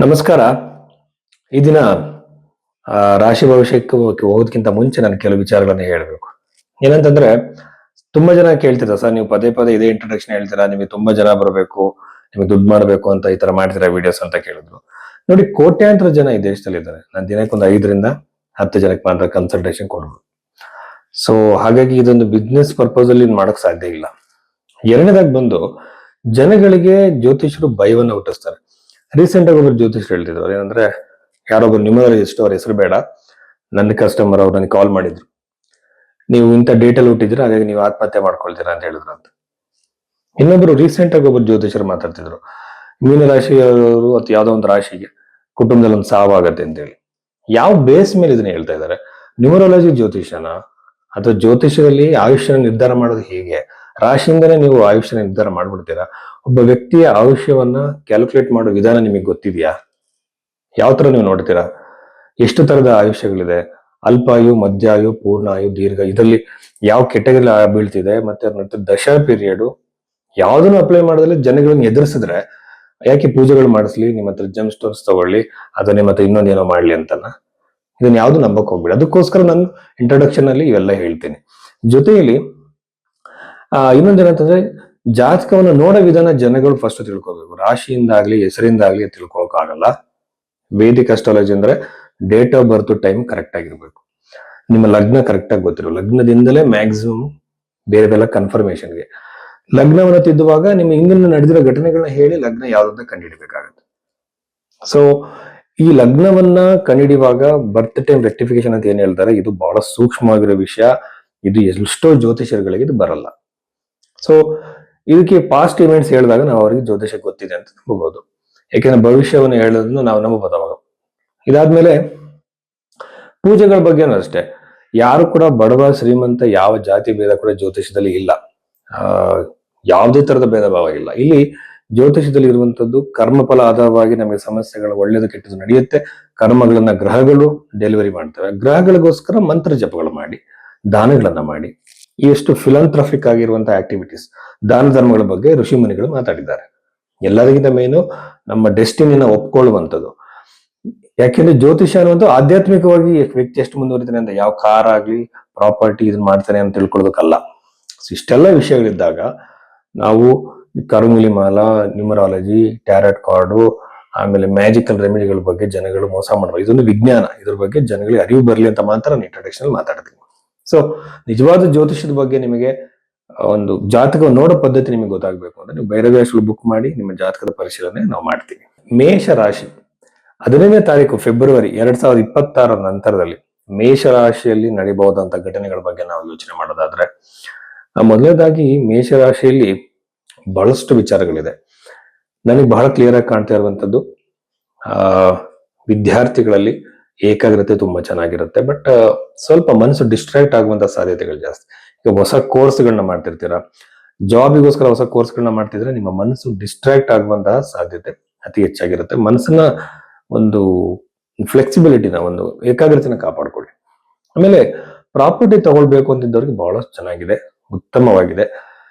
ನಮಸ್ಕಾರ. ಈ ದಿನ ರಾಶಿ ಭವಿಷ್ಯಕ್ಕೆ ಹೋಗೋದಕ್ಕಿಂತ ಮುಂಚೆ ನಾನು ಕೆಲವು ವಿಚಾರಗಳನ್ನ ಹೇಳ್ಬೇಕು. ಏನಂತಂದ್ರೆ, ತುಂಬಾ ಜನ ಕೇಳ್ತಿರ ಸರ್, ನೀವು ಪದೇ ಪದೇ ಇದೇ ಇಂಟ್ರೊಡಕ್ಷನ್ ಹೇಳ್ತೀರಾ, ನಿಮಗೆ ತುಂಬಾ ಜನ ಬರಬೇಕು, ನಿಮಗೆ ದುಡ್ಡು ಮಾಡಬೇಕು ಅಂತ ಈ ತರ ಮಾಡ್ತೀರಾ ವಿಡಿಯೋಸ್ ಅಂತ ಕೇಳಿದ್ರು. ನೋಡಿ, ಕೋಟ್ಯಾಂತರ ಜನ ಈ ದೇಶದಲ್ಲಿ ಇದ್ದಾರೆ. ನಾನು ದಿನಕ್ಕೆ ಒಂದು 5ರಿಂದ 10 ಜನಕ್ಕೆ ಮಾತ್ರ ಕನ್ಸಲ್ಟೇಷನ್ ಕೊಡೋದು. ಸೊ ಹಾಗಾಗಿ ಇದೊಂದು ಬಿಸ್ನೆಸ್ ಪರ್ಪಸ್ ಅಲ್ಲಿ ಮಾಡಕ್ ಸಾಧ್ಯ ಇಲ್ಲ. ಎರಡನೇದಾಗಿ ಬಂದು, ಜನಗಳಿಗೆ ಜ್ಯೋತಿಷರು ಭಯವನ್ನ ಹುಟ್ಟಿಸ್ತಾರೆ. ರೀಸೆಂಟ್ ಆಗಿ ಒಬ್ಬರು ಜ್ಯೋತಿಷರು ಹೇಳ್ತಿದ್ರು, ಏನಂದ್ರೆ ಯಾರೊಬ್ಬರು ನ್ಯೂಮರಾಲಜಿಸ್ಟ್, ಅವ್ರ ಹೆಸರು ಬೇಡ, ನನ್ನ ಕಸ್ಟಮರ್ ಅವ್ರು ನನಗೆ ಕಾಲ್ ಮಾಡಿದ್ರು, ನೀವು ಇಂಥ ಡೇಟಲ್ಲಿ ಹುಟ್ಟಿದ್ರೆ ಹಾಗಾಗಿ ನೀವು ಆತ್ಮಹತ್ಯೆ ಮಾಡ್ಕೊಳ್ತೀರಾ ಅಂತ ಹೇಳಿದ್ರು ಅಂತ. ಇನ್ನೊಬ್ರು ರೀಸೆಂಟ್ ಆಗಿ ಒಬ್ಬರು ಜ್ಯೋತಿಷರು ಮಾತಾಡ್ತಿದ್ರು, ಮೀನ ರಾಶಿಯವರು ಅಥವಾ ಯಾವ್ದೋ ಒಂದು ರಾಶಿಗೆ ಕುಟುಂಬದಲ್ಲಿ ಒಂದು ಸಾವಾಗತ್ತೆ ಅಂತ ಹೇಳಿ. ಯಾವ ಬೇಸ್ ಮೇಲೆ ಇದನ್ನ ಹೇಳ್ತಾ ಇದ್ದಾರೆ? ನ್ಯೂಮರಾಲಜಿ ಜ್ಯೋತಿಷನ ಅಥವಾ ಜ್ಯೋತಿಷದಲ್ಲಿ ಆಯುಷ್ಯನ ನಿರ್ಧಾರ ಮಾಡೋದು ಹೇಗೆ? ರಾಶಿಯಿಂದನೇ ನೀವು ಆಯುಷ್ಯನ ನಿರ್ಧಾರ ಮಾಡ್ಬಿಡ್ತೀರಾ? ಒಬ್ಬ ವ್ಯಕ್ತಿಯ ಆಯುಷ್ಯವನ್ನ ಕ್ಯಾಲ್ಕುಲೇಟ್ ಮಾಡೋ ವಿಧಾನ ನಿಮಗೆ ಗೊತ್ತಿದೆಯಾ? ಯಾವ ತರ ನೀವು ನೋಡ್ತೀರಾ? ಎಷ್ಟು ತರದ ಆಯುಷ್ಯಗಳಿದೆ? ಅಲ್ಪಾಯು, ಮಧ್ಯಾಯು, ಪೂರ್ಣಾಯು, ದೀರ್ಘ, ಇದರಲ್ಲಿ ಯಾವ ಕೆಟಗರಿ ಬೀಳ್ತಿದೆ, ಮತ್ತೆ ದಶ ಪೀರಿಯಡ್ ಯಾವ್ದನ್ನು ಅಪ್ಲೈ ಮಾಡೋದ್ರಲ್ಲಿ ಜನಗಳನ್ನ ಎದುರಿಸಿದ್ರೆ ಯಾಕೆ ಪೂಜೆಗಳು ಮಾಡಿಸ್ಲಿ, ನಿಮ್ಮ ಹತ್ರ ಜಮ್ ಸ್ಟೋನ್ಸ್ ತಗೊಳ್ಳಿ, ಅಥವಾ ನಿಮ್ಮ ಹತ್ರ ಇನ್ನೊಂದೇನೋ ಮಾಡ್ಲಿ ಅಂತನ. ಇದನ್ನ ಯಾವ್ದು ನಂಬಕ್ ಹೋಗ್ಬೇಡಿ. ಅದಕ್ಕೋಸ್ಕರ ನಾನು ಇಂಟ್ರೊಡಕ್ಷನ್ ಅಲ್ಲಿ ಇವೆಲ್ಲ ಹೇಳ್ತೀನಿ. ಜೊತೆಯಲ್ಲಿ ಇನ್ನೊಂದೇನಂತಂದ್ರೆ, ಜಾತಕವನ್ನು ನೋಡೋ ವಿಧಾನ ಜನಗಳು ಫಸ್ಟ್ ತಿಳ್ಕೊಬೇಕು. ರಾಶಿಯಿಂದಾಗ್ಲಿ ಹೆಸರಿಂದಾಗ್ಲಿ ತಿಳ್ಕೊಳಕ್ ಆಗಲ್ಲ. ವೇದಿಕ್ ಅಸ್ಟ್ರಾಲಜಿ ಅಂದ್ರೆ date of birth time correct ಆಗಿರ್ಬೇಕು, ನಿಮ್ಮ ಲಗ್ನ ಕರೆಕ್ಟ್ ಆಗಿ ಗೊತ್ತಿರೋ, ಲಗ್ನದಿಂದಲೇ ಮ್ಯಾಕ್ಸಿಮಮ್ ಬೇರೆದೆಲ್ಲ ಕನ್ಫರ್ಮೇಶನ್ಗೆ. ಲಗ್ನವನ್ನ ತಿದ್ದುವಾಗ ನಿಮ್ಮ ಹಿಂದಿನ ನಡೆದಿರೋ ಘಟನೆಗಳನ್ನ ಹೇಳಿ ಲಗ್ನ ಯಾವ್ದಂತ ಕಂಡುಹಿಡಬೇಕಾಗತ್ತೆ. ಸೊ ಈ ಲಗ್ನವನ್ನ ಕಂಡುಹಿಡಿಯುವಾಗ ಬರ್ತ್ ಟೈಮ್ ರೆಕ್ಟಿಫಿಕೇಶನ್ ಅಂತ ಏನ್ ಹೇಳ್ತಾರೆ, ಇದು ಬಹಳ ಸೂಕ್ಷ್ಮವಾಗಿರೋ ವಿಷಯ. ಇದು ಎಷ್ಟೋ ಜ್ಯೋತಿಷರುಗಳಿಗೆ ಇದು ಬರಲ್ಲ. ಸೊ ಇದಕ್ಕೆ ಪಾಸ್ಟ್ ಇವೆಂಟ್ಸ್ ಹೇಳಿದಾಗ ನಾವು ಅವರಿಗೆ ಜ್ಯೋತಿಷ ಗೊತ್ತಿದೆ ಅಂತ ನಂಬಬಹುದು. ಯಾಕೆಂದ್ರೆ ಭವಿಷ್ಯವನ್ನು ಹೇಳೋದನ್ನು ನಾವು ನಂಬಬಹುದು ಅವಾಗ. ಇದಾದ್ಮೇಲೆ ಪೂಜೆಗಳ ಬಗ್ಗೆನೂ ಅಷ್ಟೇ. ಯಾರು ಕೂಡ ಬಡವ ಶ್ರೀಮಂತ ಯಾವ ಜಾತಿ ಭೇದ ಕೂಡ ಜ್ಯೋತಿಷದಲ್ಲಿ ಇಲ್ಲ. ಯಾವುದೇ ತರದ ಭೇದ ಭಾವ ಇಲ್ಲ. ಇಲ್ಲಿ ಜ್ಯೋತಿಷದಲ್ಲಿ ಇರುವಂತದ್ದು ಕರ್ಮಫಲ ಆಧಾರವಾಗಿ ನಮಗೆ ಸಮಸ್ಯೆಗಳು ಒಳ್ಳೇದು ಕೆಟ್ಟದ್ದು ನಡೆಯುತ್ತೆ. ಕರ್ಮಗಳನ್ನ ಗ್ರಹಗಳು ಡೆಲಿವರಿ ಮಾಡ್ತವೆ. ಗ್ರಹಗಳಿಗೋಸ್ಕರ ಮಂತ್ರ ಜಪಗಳು ಮಾಡಿ, ದಾನಗಳನ್ನ ಮಾಡಿ, ಎಷ್ಟು ಫಿಲಂಥ್ರಫಿಕ್ ಆಗಿರುವಂತಹ ಆಕ್ಟಿವಿಟೀಸ್, ದಾನ ಧರ್ಮಗಳ ಬಗ್ಗೆ ಋಷಿ ಮುನಿಗಳು ಮಾತಾಡಿದ್ದಾರೆ. ಎಲ್ಲರಿಗಿಂತ ಮೇನು ನಮ್ಮ ಡೆಸ್ಟಿನಿನ ಒಪ್ಕೊಳ್ಳುವಂಥದ್ದು. ಯಾಕೆಂದ್ರೆ ಜ್ಯೋತಿಷ ಅನ್ನುವಂಥ ಆಧ್ಯಾತ್ಮಿಕವಾಗಿ ವ್ಯಕ್ತಿ ಎಷ್ಟು ಮುಂದುವರಿತಾನೆ ಅಂತ, ಯಾವ ಕಾರ್ ಆಗ್ಲಿ ಪ್ರಾಪರ್ಟಿ ಇದನ್ನ ಮಾಡ್ತಾನೆ ಅಂತ ತಿಳ್ಕೊಳ್ಳೋದಕ್ಕಲ್ಲ. ಇಷ್ಟೆಲ್ಲ ವಿಷಯಗಳಿದ್ದಾಗ ನಾವು ಕರುಮುಲಿಮಾಲ, ನ್ಯೂಮರಾಲಜಿ, ಟ್ಯಾರೆಟ್ ಕಾರ್ಡು, ಆಮೇಲೆ ಮ್ಯಾಜಿಕಲ್ ರೆಮಿಡಿಗಳ ಬಗ್ಗೆ ಜನಗಳು ಮೋಸ ಮಾಡಬಾರ್ದು. ಇದೊಂದು ವಿಜ್ಞಾನ. ಇದ್ರ ಬಗ್ಗೆ ಜನಗಳಿಗೆ ಅರಿವು ಬರಲಿ ಅಂತ ಮಾತ್ರ ನಾನು ಇಂಟ್ರೊಡಕ್ಷನ್ ಮಾತಾಡ್ತೀನಿ. ಸೊ ನಿಜವಾದ ಜ್ಯೋತಿಷದ ಬಗ್ಗೆ ನಿಮಗೆ ಒಂದು ಜಾತಕ ನೋಡೋ ಪದ್ಧತಿ ನಿಮಗೆ ಗೊತ್ತಾಗಬೇಕು ಅಂದ್ರೆ ನೀವು ಭೈರವೇಶ್ವರ ಬುಕ್ ಮಾಡಿ ನಿಮ್ಮ ಜಾತಕದ ಪರಿಶೀಲನೆ ನಾವು ಮಾಡ್ತೀವಿ. ಮೇಷ ರಾಶಿ 15ನೇ ತಾರೀಕು ಫೆಬ್ರವರಿ 2026 ನಂತರದಲ್ಲಿ ಮೇಷರಾಶಿಯಲ್ಲಿ ನಡೀಬಹುದಂತ ಘಟನೆಗಳ ಬಗ್ಗೆ ನಾವು ಯೋಚನೆ ಮಾಡೋದಾದ್ರೆ, ಮೊದಲನೇದಾಗಿ ಮೇಷರಾಶಿಯಲ್ಲಿ ಬಹಳಷ್ಟು ವಿಚಾರಗಳಿದೆ. ನನಗೆ ಬಹಳ ಕ್ಲಿಯರ್ ಆಗಿ ಕಾಣ್ತಾ ಇರುವಂತದ್ದು, ವಿದ್ಯಾರ್ಥಿಗಳಲ್ಲಿ ಏಕಾಗ್ರತೆ ತುಂಬಾ ಚೆನ್ನಾಗಿರುತ್ತೆ. ಬಟ್ ಸ್ವಲ್ಪ ಮನಸ್ಸು ಡಿಸ್ಟ್ರಾಕ್ಟ್ ಆಗುವಂತ ಸಾಧ್ಯತೆಗಳು ಜಾಸ್ತಿ. ಈಗ ಹೊಸ ಕೋರ್ಸ್ಗಳನ್ನ ಮಾಡ್ತಿರ್ತೀರಾ, ಜಾಬಿಗೋಸ್ಕರ ಹೊಸ ಕೋರ್ಸ್ಗಳನ್ನ ಮಾಡ್ತಿದ್ರೆ ನಿಮ್ಮ ಮನಸ್ಸು ಡಿಸ್ಟ್ರಾಕ್ಟ್ ಆಗುವಂತಹ ಸಾಧ್ಯತೆ ಅತಿ ಹೆಚ್ಚಾಗಿರುತ್ತೆ. ಮನಸ್ಸನ್ನ ಒಂದು ಫ್ಲೆಕ್ಸಿಬಿಲಿಟಿನ, ಒಂದು ಏಕಾಗ್ರತೆನ ಕಾಪಾಡ್ಕೊಳ್ಳಿ. ಆಮೇಲೆ ಪ್ರಾಪರ್ಟಿ ತಗೊಳ್ಬೇಕು ಅಂತಿದ್ದವ್ರಿಗೆ ಬಹಳ ಚೆನ್ನಾಗಿದೆ, ಉತ್ತಮವಾಗಿದೆ.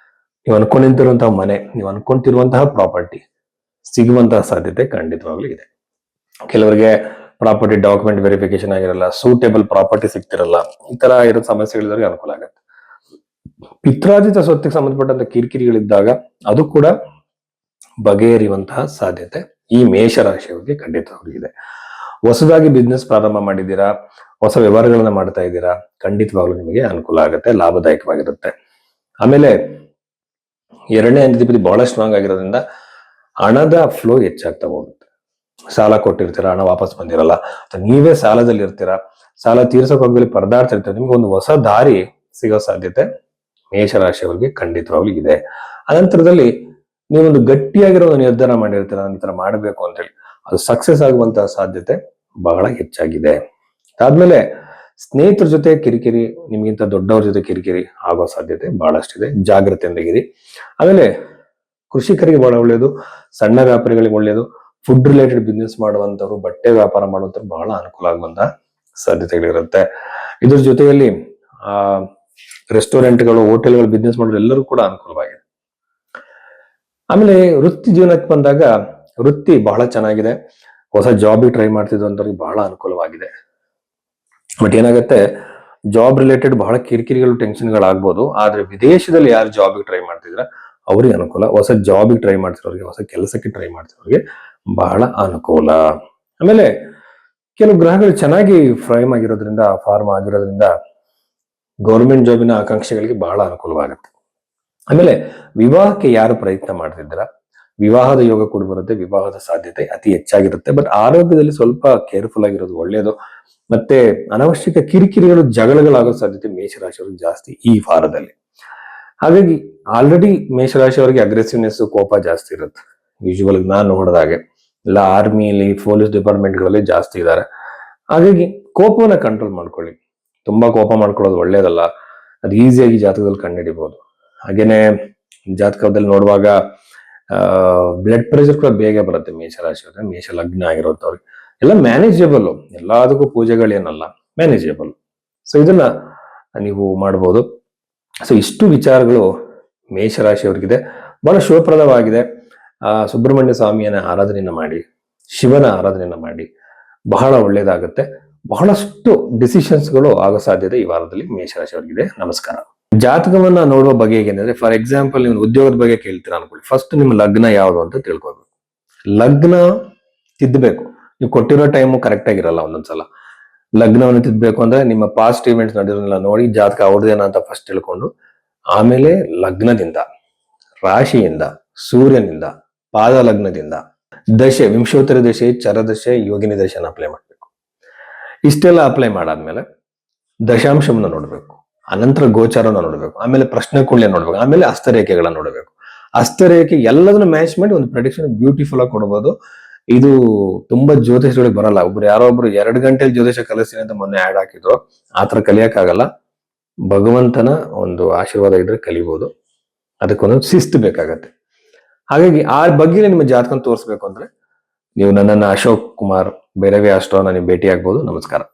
ನೀವು ಅನ್ಕೊಂಡಿರುವಂತಹ ಮನೆ, ನೀವು ಅನ್ಕೊಂತಿರುವಂತಹ ಪ್ರಾಪರ್ಟಿ ಸಿಗುವಂತಹ ಸಾಧ್ಯತೆ ಖಂಡಿತವಾಗ್ಲೂ ಇದೆ. ಕೆಲವರಿಗೆ ಪ್ರಾಪರ್ಟಿ ಡಾಕ್ಯುಮೆಂಟ್ ವೆರಿಫಿಕೇಶನ್ ಆಗಿರಲ್ಲ, ಸೂಟೇಬಲ್ ಪ್ರಾಪರ್ಟಿ ಸಿಗ್ತಿರಲ್ಲ, ಈ ತರ ಇರೋ ಸಮಸ್ಯೆಗಳಿದ್ದವ್ರಿಗೆ ಅನುಕೂಲ ಆಗುತ್ತೆ. ಪಿತ್ರಾರ್ಜಿತ ಸ್ವತ್ತಿಗೆ ಸಂಬಂಧಪಟ್ಟಂತ ಕಿರಿಕಿರಿಗಳಿದ್ದಾಗ ಅದು ಕೂಡ ಬಗೆಹರಿಯುವಂತಹ ಸಾಧ್ಯತೆ ಈ ಮೇಷರಾಶಿಯವರಿಗೆ ಖಂಡಿತವಾಗ್ಲೂ ಇದೆ. ಹೊಸದಾಗಿ ಬಿಸ್ನೆಸ್ ಪ್ರಾರಂಭ ಮಾಡಿದ್ದೀರಾ, ಹೊಸ ವ್ಯವಹಾರಗಳನ್ನ ಮಾಡ್ತಾ ಇದ್ದೀರಾ, ಖಂಡಿತವಾಗ್ಲೂ ನಿಮಗೆ ಅನುಕೂಲ ಆಗುತ್ತೆ, ಲಾಭದಾಯಕವಾಗಿರುತ್ತೆ. ಆಮೇಲೆ 2ನೇ ಅಧಿಪತಿ ಬಹಳ ಸ್ಟ್ರಾಂಗ್ ಆಗಿರೋದ್ರಿಂದ ಹಣದ ಫ್ಲೋ ಹೆಚ್ಚಾಗ್ತಾ ಹೋಗುತ್ತೆ. ಸಾಲ ಕೊಟ್ಟಿರ್ತೀರಾ, ಹಣ ವಾಪಸ್ ಬಂದಿರಲ್ಲ, ಅಥವಾ ನೀವೇ ಸಾಲದಲ್ಲಿ ಇರ್ತೀರಾ, ಸಾಲ ತೀರ್ಸಕ್ ಹೋಗ್ಲಿ ಪರದಾಡ್ತಾ ಇರ್ತೀರ, ನಿಮ್ಗೆ ಒಂದು ಹೊಸ ದಾರಿ ಸಿಗೋ ಸಾಧ್ಯತೆ ಮೇಷರಾಶಿಯವರಿಗೆ ಖಂಡಿತವಾಗ್ಲೂ ಇದೆ. ಅನಂತರದಲ್ಲಿ ನೀವೊಂದು ಗಟ್ಟಿಯಾಗಿರೋ ನಿರ್ಧಾರ ಮಾಡಿರ್ತೀರ, ನಾನು ಈ ತರ ಮಾಡಬೇಕು ಅಂತ ಹೇಳಿ, ಅದು ಸಕ್ಸಸ್ ಆಗುವಂತಹ ಸಾಧ್ಯತೆ ಬಹಳ ಹೆಚ್ಚಾಗಿದೆ. ಅದಾದ್ಮೇಲೆ ಸ್ನೇಹಿತರ ಜೊತೆ ಕಿರಿಕಿರಿ, ನಿಮ್ಗಿಂತ ದೊಡ್ಡವ್ರ ಜೊತೆ ಕಿರಿಕಿರಿ ಆಗೋ ಸಾಧ್ಯತೆ ಬಹಳಷ್ಟಿದೆ, ಜಾಗ್ರತೆಯಿಂದಾಗಿರಿ. ಆಮೇಲೆ ಕೃಷಿಕರಿಗೆ ಬಹಳ ಒಳ್ಳೆಯದು, ಸಣ್ಣ ವ್ಯಾಪಾರಿಗಳಿಗೆ ಒಳ್ಳೆಯದು, ಫುಡ್ ರಿಲೇಟೆಡ್ ಬಿಸ್ನೆಸ್ ಮಾಡುವಂತವ್ರು, ಬಟ್ಟೆ ವ್ಯಾಪಾರ ಮಾಡುವಂತವ್ರು ಬಹಳ ಅನುಕೂಲ ಆಗುವಂತಹ ಸಾಧ್ಯತೆಗಳಿರುತ್ತೆ. ಇದ್ರ ಜೊತೆಯಲ್ಲಿ ರೆಸ್ಟೋರೆಂಟ್ಗಳು, ಹೋಟೆಲ್ಗಳು ಬಿಸ್ನೆಸ್ ಮಾಡೋರು ಎಲ್ಲರೂ ಕೂಡ ಅನುಕೂಲವಾಗಿದೆ. ಆಮೇಲೆ ವೃತ್ತಿ ಜೀವನಕ್ಕೆ ಬಂದಾಗ ವೃತ್ತಿ ಬಹಳ ಚೆನ್ನಾಗಿದೆ. ಹೊಸ ಜಾಬಿಗೆ ಟ್ರೈ ಮಾಡ್ತಿದ್ದಂಥವ್ರಿಗೆ ಬಹಳ ಅನುಕೂಲವಾಗಿದೆ. ಬಟ್ ಏನಾಗುತ್ತೆ, ಜಾಬ್ ರಿಲೇಟೆಡ್ ಬಹಳ ಕಿರಿಕಿರಿಗಳು ಟೆನ್ಷನ್ಗಳಾಗ್ಬೋದು. ಆದ್ರೆ ವಿದೇಶದಲ್ಲಿ ಯಾರು ಜಾಬಿಗೆ ಟ್ರೈ ಮಾಡ್ತಿದ್ರ ಅವ್ರಿಗೆ ಅನುಕೂಲ. ಹೊಸ ಜಾಬಿಗೆ ಟ್ರೈ ಮಾಡ್ತಿರೋರಿಗೆ, ಹೊಸ ಕೆಲಸಕ್ಕೆ ಟ್ರೈ ಮಾಡ್ತಿರೋರಿಗೆ ಬಹಳ ಅನುಕೂಲ. ಆಮೇಲೆ ಕೆಲವು ಗ್ರಹಗಳು ಚೆನ್ನಾಗಿ ಫ್ರೈಮ್ ಆಗಿರೋದ್ರಿಂದ, ಫಾರ್ಮ್ ಆಗಿರೋದ್ರಿಂದ ಗೌರ್ಮೆಂಟ್ ಜಾಬಿನ ಆಕಾಂಕ್ಷೆಗಳಿಗೆ ಬಹಳ ಅನುಕೂಲವಾಗುತ್ತೆ. ಆಮೇಲೆ ವಿವಾಹಕ್ಕೆ ಯಾರು ಪ್ರಯತ್ನ ಮಾಡ್ತಿದ್ದೀರಾ, ವಿವಾಹದ ಯೋಗ ಕೂಡ ಬರುತ್ತೆ. ವಿವಾಹದ ಸಾಧ್ಯತೆ ಅತಿ ಹೆಚ್ಚಾಗಿರುತ್ತೆ. ಬಟ್ ಆರೋಗ್ಯದಲ್ಲಿ ಸ್ವಲ್ಪ ಕೇರ್ಫುಲ್ ಆಗಿರೋದು ಒಳ್ಳೆಯದು. ಮತ್ತೆ ಅನವಶ್ಯಕ ಕಿರಿಕಿರಿಗಳು, ಜಗಳಗಳಾಗೋ ಸಾಧ್ಯತೆ ಮೇಷರಾಶಿಯವರಿಗೆ ಜಾಸ್ತಿ ಈ ವಾರದಲ್ಲಿ. ಹಾಗಾಗಿ ಆಲ್ರೆಡಿ ಮೇಷರಾಶಿಯವರಿಗೆ ಅಗ್ರೆಸಿವ್ನೆಸ್, ಕೋಪ ಜಾಸ್ತಿ ಇರುತ್ತೆ. ಯೂಶುವಲ್ ನಾನು ನೋಡಿದಾಗೆ ಎಲ್ಲ ಆರ್ಮಿಲಿ, ಪೊಲೀಸ್ ಡಿಪಾರ್ಟ್ಮೆಂಟ್ಗಳಲ್ಲಿ ಜಾಸ್ತಿ ಇದ್ದಾರೆ. ಹಾಗಾಗಿ ಕೋಪವನ್ನ ಕಂಟ್ರೋಲ್ ಮಾಡ್ಕೊಳ್ಳಿ. ತುಂಬಾ ಕೋಪ ಮಾಡ್ಕೊಳ್ಳೋದು ಒಳ್ಳೇದಲ್ಲ. ಅದು ಈಸಿಯಾಗಿ ಜಾತಕದಲ್ಲಿ ಕಂಡುಹಿಡಿಬಹುದು. ಹಾಗೇನೆ ಜಾತಕದಲ್ಲಿ ನೋಡುವಾಗ ಬ್ಲಡ್ ಪ್ರೆಷರ್ ಕೂಡ ಬೇಗ ಬರುತ್ತೆ ಮೇಷರಾಶಿಯವ್ರಿಗೆ, ಮೇಷ ಲಗ್ನ ಆಗಿರೋಂಥವ್ರಿಗೆ. ಎಲ್ಲ ಮ್ಯಾನೇಜಬಲ್, ಎಲ್ಲದಕ್ಕೂ ಪೂಜೆಗಳೇನಲ್ಲ, ಮ್ಯಾನೇಜಬಲ್. ಸೊ ಇದನ್ನ ನೀವು ಮಾಡ್ಬೋದು. ಸೊ ಇಷ್ಟು ವಿಚಾರಗಳು ಮೇಷರಾಶಿಯವರಿಗಿದೆ. ಬಹಳ ಶುಭಪ್ರದವಾಗಿದೆ. ಸುಬ್ರಹ್ಮಣ್ಯ ಸ್ವಾಮಿಯನ್ನ ಆರಾಧನೆಯನ್ನ ಮಾಡಿ, ಶಿವನ ಆರಾಧನೆಯನ್ನ ಮಾಡಿ, ಬಹಳ ಒಳ್ಳೇದಾಗುತ್ತೆ. ಬಹಳಷ್ಟು ಡಿಸಿಷನ್ಸ್ಗಳು ಆಗೋ ಸಾಧ್ಯತೆ ಈ ವಾರದಲ್ಲಿ ಮೇಷರಾಶಿಯವರಿಗಿದೆ. ನಮಸ್ಕಾರ. ಜಾತಕವನ್ನ ನೋಡುವ ಬಗೆ ಹೇಗೆಂದ್ರೆ, ಫಾರ್ ಎಕ್ಸಾಂಪಲ್ ನೀವು ಉದ್ಯೋಗದ ಬಗ್ಗೆ ಕೇಳ್ತೀರಾ ಅನ್ಕೊಳ್ಳಿ. ಫಸ್ಟ್ ನಿಮ್ಮ ಲಗ್ನ ಯಾವುದು ಅಂತ ತಿಳ್ಕೊಬೇಕು. ಲಗ್ನ ತಿದ್ದಬೇಕು. ನೀವು ಕೊಟ್ಟಿರೋ ಟೈಮು ಕರೆಕ್ಟ್ ಆಗಿರಲ್ಲ. ಒಂದೊಂದ್ಸಲ ಲಗ್ನವನ್ನು ತಿದ್ದಬೇಕು ಅಂದ್ರೆ ನಿಮ್ಮ ಪಾಸ್ಟ್ ಇವೆಂಟ್ಸ್ ನಡೆಯೋದನ್ನೆಲ್ಲ ನೋಡಿ ಜಾತಕ ಅವ್ರದ್ದೇನ ಅಂತ ಫಸ್ಟ್ ತಿಳ್ಕೊಂಡು, ಆಮೇಲೆ ಲಗ್ನದಿಂದ, ರಾಶಿಯಿಂದ, ಸೂರ್ಯನಿಂದ, ಪಾದ ಲಗ್ನದಿಂದ, ದಶೆ, ವಿಂಶೋತ್ತರ ದಶೆ, ಚರದಶೆ, ಯೋಗಿನಿ ದಶೆನ ಅಪ್ಲೈ ಮಾಡ್ಬೇಕು. ಇಷ್ಟೆಲ್ಲ ಅಪ್ಲೈ ಮಾಡಾದ್ಮೇಲೆ ದಶಾಂಶವನ್ನ ನೋಡ್ಬೇಕು. ಅನಂತರ ಗೋಚಾರನ ನೋಡ್ಬೇಕು. ಆಮೇಲೆ ಪ್ರಶ್ನೆ ಕುಳ್ಳೆ ನೋಡ್ಬೇಕು. ಆಮೇಲೆ ಹಸ್ತರೇಖೆಗಳನ್ನ ನೋಡ್ಬೇಕು. ಹಸ್ತರೇಖೆ ಎಲ್ಲದನ್ನು ಮ್ಯಾಚ್ ಮಾಡಿ ಒಂದು ಪ್ರೆಡಿಕ್ಷನ್ ಬ್ಯೂಟಿಫುಲ್ ಆಗಿ ಕೊಡ್ಬೋದು. ಇದು ತುಂಬಾ ಜ್ಯೋತಿಷಗಳಿಗೆ ಬರಲ್ಲ. ಯಾರೋ ಒಬ್ರು 2 ಗಂಟೆಲಿ ಜ್ಯೋತಿಷ ಕಲಿಸ್ತೀನಿ ಅಂತ ಮೊನ್ನೆ ಆಡ್ ಹಾಕಿದ್ರು. ಆತರ ಕಲಿಯಕ್ಕಾಗಲ್ಲ. ಭಗವಂತನ ಒಂದು ಆಶೀರ್ವಾದ ಇದ್ರೆ ಕಲಿಬಹುದು. ಅದಕ್ಕೊಂದು ಶಿಸ್ತು ಬೇಕಾಗತ್ತೆ. ಹಾಗಾಗಿ ಆ ಬಗ್ಗೆ ನಿಮ್ಮ ಜಾತಕ ತೋರಿಸ್ಬೇಕು ಅಂದ್ರೆ ನೀವು ನನ್ನನ್ನ ಅಶೋಕ್ ಕುಮಾರ್ ಭೈರವಿ ಆಸ್ಟ್ರೋನ ನೀವು ಭೇಟಿ ಆಗ್ಬೋದು. ನಮಸ್ಕಾರ.